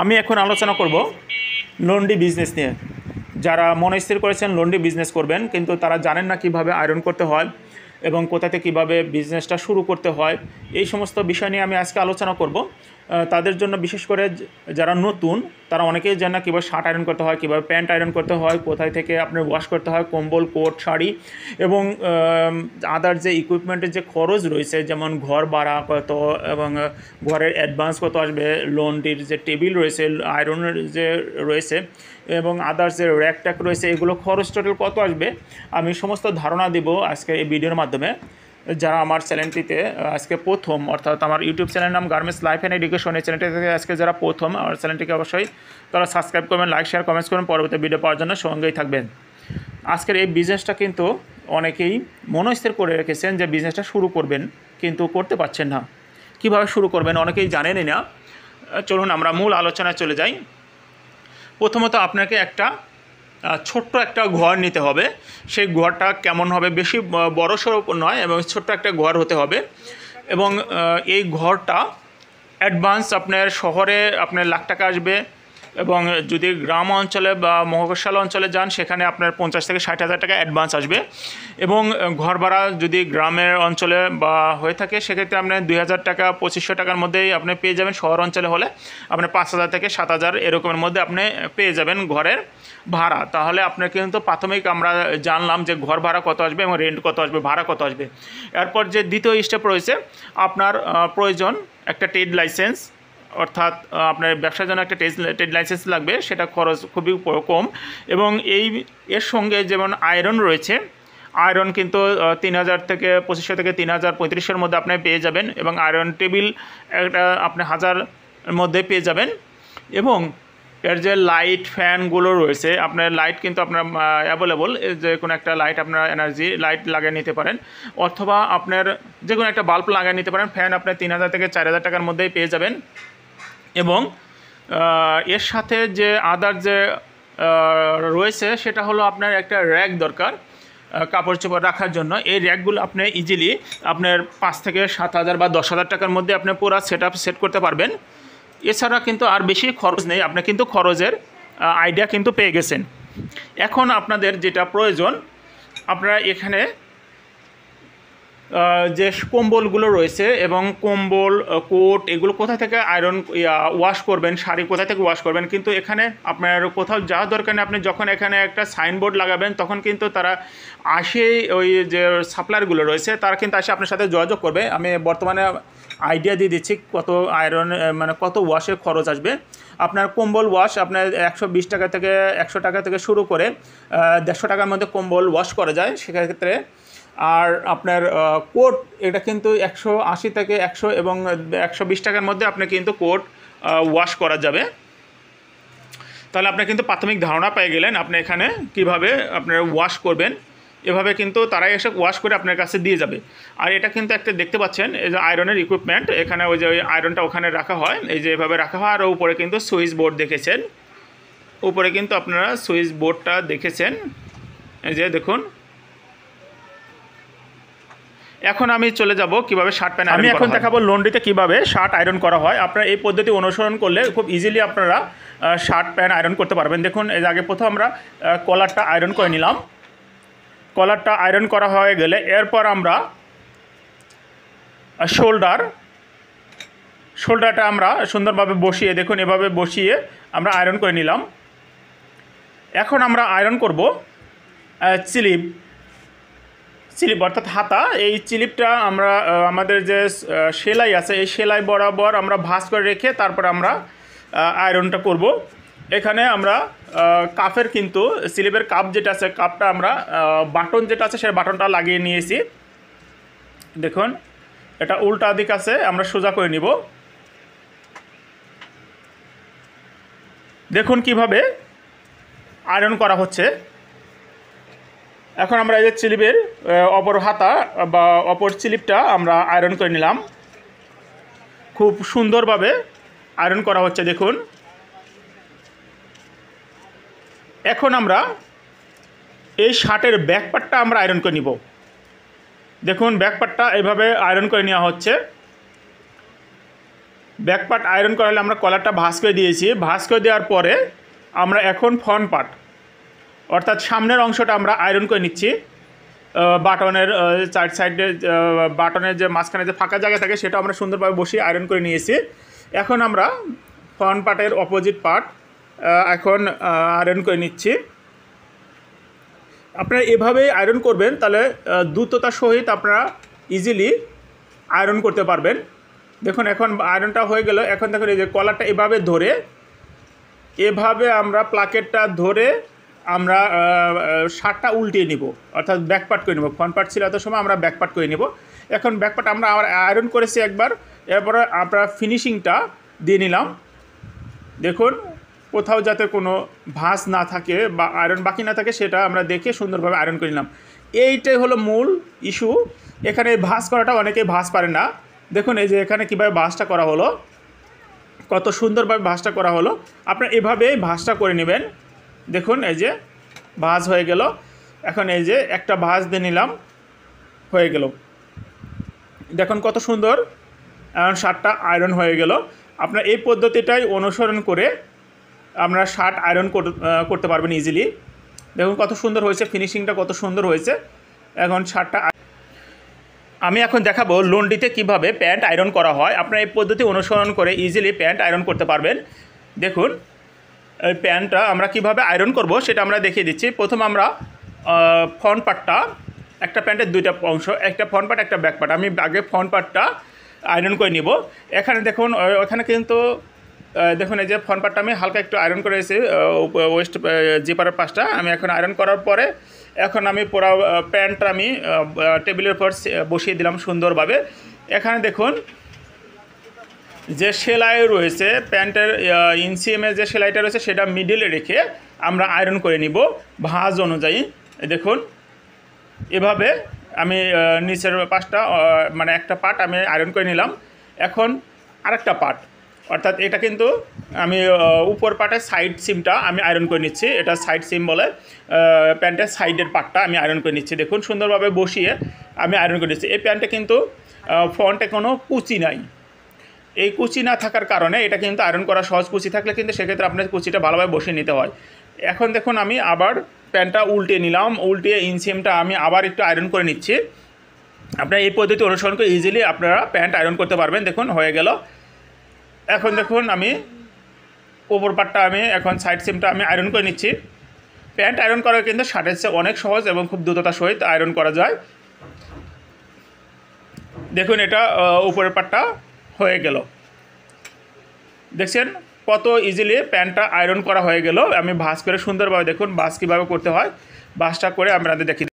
আমি এখন আলোচনা করব লন্ড্রি বিজনেস নিয়ে। যারা মনস্থির করেছেন লন্ড্রি বিজনেস করবেন কিন্তু তারা জানেন না কিভাবে আয়রন করতে হয় এবং কোথাতে কিভাবে বিজনেসটা শুরু করতে হয়, এই সমস্ত বিষয় নিয়ে আমি আজকে আলোচনা করব। তাদের জন্য বিশেষ করে যারা নতুন তারা অনেকেই জানে না কীভাবে শার্ট আয়রন করতে হয়, কীভাবে প্যান্ট আয়রন করতে হয়, কোথায় থেকে আপনার ওয়াশ করতে হয়, কম্বল, কোট, শাড়ি এবং আদার যে ইকুইপমেন্টের যে খরচ রয়েছে, যেমন ঘর ভাড়া কত এবং ঘরের অ্যাডভান্স কত আসবে, লন্ড্রির যে টেবিল রয়েছে, আয়রনের যে রয়েছে এবং আদার্স যে র্যাক ট্যাক রয়েছে, এগুলো খরচ টোটাল কত আসবে আমি সমস্ত ধারণা দেব আজকে এই ভিডিওর মাধ্যমে। যারা আমার চ্যানেলটিতে আজকে প্রথম, অর্থাৎ আমার ইউটিউব চ্যানেলের নাম গার্মেন্টস লাইফ অ্যান্ড এডুকেশন, এই চ্যানেলটি থেকে আজকে যারা প্রথম আমার চ্যানেলটিকে অবশ্যই তারা সাবস্ক্রাইব করবেন, লাইক শেয়ার কমেন্টস করবেন, পরবর্তী ভিডিও পাওয়ার জন্য সঙ্গেই থাকবেন। আজকের এই বিজনেসটা কিন্তু অনেকেই মনস্থির করে রেখেছেন যে বিজনেসটা শুরু করবেন কিন্তু করতে পারছেন না, কীভাবে শুরু করবেন অনেকেই জানেনই না। চলুন আমরা মূল আলোচনায় চলে যাই। প্রথমত আপনাকে একটা ছোট্ট একটা ঘর নিতে হবে। সেই ঘরটা কেমন হবে, বেশি বড়সড় নয় এবং ছোট্ট একটা ঘর হতে হবে এবং এই ঘরটা অ্যাডভান্স আপনার শহরে আপনার লাখ টাকা আসবে এবং যদি গ্রাম অঞ্চলে বা মফস্বল অঞ্চলে যান সেখানে আপনার 50 থেকে 60 হাজার টাকা অ্যাডভান্স আসবে এবং ঘর ভাড়া যদি গ্রামের অঞ্চলে বা হয়ে থাকে সেক্ষেত্রে আপনার 2000 টাকা 2500 টাকার মধ্যেই আপনি পেয়ে যাবেন। শহর অঞ্চলে হলে আপনার 5000 থেকে 7000 এরকমের মধ্যে আপনি পেয়ে যাবেন ঘরের ভাড়া। তাহলে আপনার কিন্তু প্রাথমিক আমরা জানলাম যে ঘর ভাড়া কত আসবে এবং রেন্ট কত আসবে, ভাড়া কত আসবে। এরপর যে দ্বিতীয় স্টেপ রয়েছে, আপনার প্রয়োজন একটা ট্রেড লাইসেন্স, অর্থাৎ আপনার ব্যবসার জন্য একটা ট্রেড লাইসেন্স লাগবে, সেটা খরচ খুবই কম এবং এর সঙ্গে যেমন আয়রন রয়েছে, আয়রন কিন্তু 3000 থেকে 2500 থেকে 3035-এর মধ্যে আপনি পেয়ে যাবেন এবং আয়রন টেবিল একটা আপনি 1000-এর মধ্যে পেয়ে যাবেন এবং এর যে লাইট ফ্যানগুলো রয়েছে, আপনার লাইট কিন্তু আপনার অ্যাভেলেবল, যে কোনো একটা লাইট আপনার এনার্জি লাইট লাগিয়ে নিতে পারেন অথবা আপনার যে কোনো একটা বাল্ব লাগিয়ে নিতে পারেন। ফ্যান আপনার 3000 থেকে 4000 টাকার মধ্যেই পেয়ে যাবেন এবং এর সাথে যে আদার যে রয়েছে সেটা হলো আপনার একটা র্যাক দরকার কাপড় চোপড় রাখার জন্য। এই র্যাকগুলো আপনি ইজিলি আপনার 5 থেকে 7000 বা 10,000 টাকার মধ্যে আপনি পুরো সেট করতে পারবেন। এছাড়া কিন্তু আর বেশি খরচ নেই, আপনি কিন্তু খরচের আইডিয়া কিন্তু পেয়ে গেছেন। এখন আপনাদের যেটা প্রয়োজন, আপনারা এখানে যে কম্বলগুলো রয়েছে এবং কম্বল, কোট, এগুলো কোথা থেকে আয়রন ওয়াশ করবেন, শাড়ি কোথা থেকে ওয়াশ করবেন, কিন্তু এখানে আপনার কোথাও যাওয়ার দরকার নেই। আপনি যখন এখানে একটা সাইনবোর্ড লাগাবেন তখন কিন্তু তারা আসে, ওই যে সাপ্লায়ারগুলো রয়েছে তারা কিন্তু আসে আপনার সাথে যোগাযোগ করবে। আমি বর্তমানে আইডিয়া দিয়ে দিচ্ছি কত আয়রন মানে কত ওয়াশের খরচ আসবে। আপনার কম্বল ওয়াশ আপনার 120 টাকা থেকে 100 টাকা থেকে শুরু করে 150 টাকার মধ্যে কম্বল ওয়াশ করা যায় সেক্ষেত্রে। আর আপনার কোট, এটা কিন্তু 180 থেকে 100 এবং 120 টাকার মধ্যে আপনি কিন্তু কোট ওয়াশ করা যাবে। তাহলে আপনি কিন্তু প্রাথমিক ধারণা পেয়ে গেলেন আপনি এখানে কিভাবে আপনারা ওয়াশ করবেন। এভাবে কিন্তু তারাই এসে ওয়াশ করে আপনার কাছে দিয়ে যাবে। আর এটা কিন্তু একটা দেখতে পাচ্ছেন এই যে আয়রনের ইকুইপমেন্ট, এখানে ওই যে আয়রনটা ওখানে রাখা হয়, এই যে এভাবে রাখা হয়। আর উপরে কিন্তু সুইচ বোর্ড দেখেছেন, উপরে কিন্তু আপনারা সুইচ বোর্ডটা দেখেছেন, এই যে দেখুন। এখন আমি চলে যাব কিভাবে শার্ট প্যান্ট আমি এখন দেখাবো লন্ড্রিতে কিভাবে শার্ট আয়রন করা হয়। আপনারা এই পদ্ধতি অনুসরণ করলে খুব ইজিলি আপনারা শার্ট প্যান্ট আয়রন করতে পারবেন। দেখুন, এর আগে প্রথম আমরা কলারটা আয়রন করে নিলাম। কলারটা আয়রন করা হয়ে গেলে এরপর আমরা শোল্ডারটা আমরা সুন্দরভাবে বসিয়ে, দেখুন এভাবে বসিয়ে আমরা আয়রন করে নিলাম। এখন আমরা আয়রন করব চিলিপ অর্থাৎ হাতা। এই চিলিপটা আমরা আমাদের যে সেলাই আছে এই সেলাই বরাবর আমরা ভাঁজ করে রেখে তারপর আমরা আয়রনটা করব। এখানে আমরা কাফের কিন্তু স্লিপের কাপ যেটা আছে, কাপটা আমরা বাটন যেটা আছে সেই বাটনটা লাগিয়ে নিয়েছি। দেখুন এটা উল্টা দিক আছে, আমরা সোজা করে নিব। দেখুন কিভাবে আয়রন করা হচ্ছে। এখন আমরা এই যে চিলিপের অপর হাতা বা অপর চিলিপটা আমরা আয়রন করে নিলাম। খুব সুন্দরভাবে আয়রন করা হচ্ছে দেখুন। এখন আমরা এই শার্টের ব্যাক পার্টটা আমরা আয়রন করে নিব। দেখুন ব্যাক পার্টটা এইভাবে আয়রন করে নেওয়া হচ্ছে। ব্যাক পার্ট আয়রন করালে আমরা কলারটা ভাঁজ করে দিয়েছি। ভাঁজ করে দেওয়ার পরে আমরা এখন ফ্রন্ট পার্ট অর্থাৎ সামনের অংশটা আমরা আয়রন করে নিচ্ছি। বাটনের চার সাইডে বাটনের যে মাঝখানে যে ফাঁকা জায়গা থাকে সেটা আমরা সুন্দরভাবে বসিয়ে আয়রন করে নিয়েছি। এখন আমরা ফ্রন্ট পার্টের অপোজিট পার্ট এখন আয়রন করে নিচ্ছি। আপনারা এভাবেই আয়রন করবেন, তাহলে দ্রুততার সহিত আপনারা ইজিলি আয়রন করতে পারবেন। দেখুন এখন আয়রনটা হয়ে গেল। এখন দেখুন এই যে কলারটা এভাবে ধরে, এভাবে আমরা প্লাকেটটা ধরে আমরা শার্টটা উল্টিয়ে নিব, অর্থাৎ ব্যাক পার্ট করে নেব। ফ্রন্ট পার্ট ছিল এত সময়, আমরা ব্যাক পার্ট করে নেব। এখন ব্যাক পার্ট আমরা আয়রন করেছি একবার, এরপরে আমরা ফিনিশিংটা দিয়ে নিলাম। দেখুন কোথাও যাতে কোনো ভাঁজ না থাকে বা আয়রন বাকি না থাকে সেটা আমরা দেখে সুন্দরভাবে আয়রন করে নিলাম। এইটাই হলো মূল ইস্যু। এখানে ভাঁজ করাটা অনেকেই ভাঁজ পারে না। দেখুন এই যে এখানে কীভাবে ভাঁজটা করা হলো, কত সুন্দরভাবে ভাঁজটা করা হলো। আপনারা এভাবেই ভাঁজটা করে নেবেন। দেখুন এই যে ভাঁজ হয়ে গেল। এখন এই যে একটা ভাঁজ দিয়ে নিলাম, হয়ে গেল। দেখুন কত সুন্দর শার্টটা আয়রন হয়ে গেল। আপনার এই পদ্ধতিটাই অনুসরণ করে আমরা শার্ট আয়রন করতে পারবেন ইজিলি। দেখুন কত সুন্দর হয়েছে, ফিনিশিংটা কত সুন্দর হয়েছে। এখন শার্টটা আমি এখন দেখাবো লন্ড্রিতে কিভাবে প্যান্ট আয়রন করা হয়। আপনারা এই পদ্ধতি অনুসরণ করে ইজিলি প্যান্ট আয়রন করতে পারবেন। দেখুন এই প্যান্টটা আমরা কিভাবে আয়রন করব সেটা আমরা দেখিয়ে দিচ্ছি। প্রথম আমরা ফ্রন্ট পার্টটা, একটা প্যান্টের দুইটা অংশ, একটা ফ্রন্ট পার্ট একটা ব্যাক পার্ট, আমি আগে ফ্রন্ট পার্টটা আয়রন করে নিব। এখানে দেখুন ওখানে কিন্তু দেখুন এই যে ফ্রন্ট পার্টটা আমি হালকা একটু আয়রন করেছি, ওয়েস্ট জিপারের পাশটা আমি এখন আয়রন করার পরে এখন আমি পুরো প্যান্টটা আমি টেবিলের উপর বসিয়ে দিলাম সুন্দরভাবে। এখানে দেখুন যে সেলাই রয়েছে প্যান্টের ইনসিএমের যে সেলাইটা রয়েছে সেটা মিডিলে রেখে আমরা আয়রন করে নিব ভাঁজ অনুযায়ী। দেখুন এভাবে আমি নিচের পাশটা মানে একটা পার্ট আমি আয়রন করে নিলাম। এখন আরেকটা পার্ট, অর্থাৎ এটা কিন্তু আমি উপর পার্টের সাইড সিমটা আমি আয়রন করে নিচ্ছি। এটা সাইড সিম বলে, প্যান্টের সাইডের পার্টটা আমি আয়রন করে নিচ্ছি। দেখুন সুন্দরভাবে বসিয়ে আমি আয়রন করে নিচ্ছি। এই প্যান্টে কিন্তু ফ্রন্টে কোনো কুচি নাই। এই কুচি না থাকার কারণে এটা কিন্তু আয়রন করা সহজ। কুচি থাকলে কিন্তু সেক্ষেত্রে আপনার কুচিটা ভালোভাবে বসিয়ে নিতে হয়। এখন দেখুন আমি আবার প্যান্টটা উল্টে নিলাম, উল্টিয়ে ইনসিমটা আমি আবার একটু আয়রন করে নিচ্ছি। আপনারা এই পদ্ধতি অনুসরণ করে ইজিলি আপনারা প্যান্ট আয়রন করতে পারবেন। দেখুন হয়ে গেল। এখন দেখুন আমি ওপর পার্টটা আমি এখন সাইড সিমটা আমি আয়রন করে নিচ্ছি। প্যান্ট আয়রন করা কিন্তু শার্টের চেয়ে অনেক সহজ এবং খুব দ্রুততার সহিত আয়রন করা যায়। দেখুন এটা উপরের পার্টটা হয়ে গেল। দেখছেন কত ইজিলি প্যান্টটা আয়রন করা হয়ে গেল। আমি ভাঁজ করে সুন্দরভাবে, দেখুন ভাঁজ কীভাবে করতে হয়, ভাঁজটা করে আপনাদের দেখি।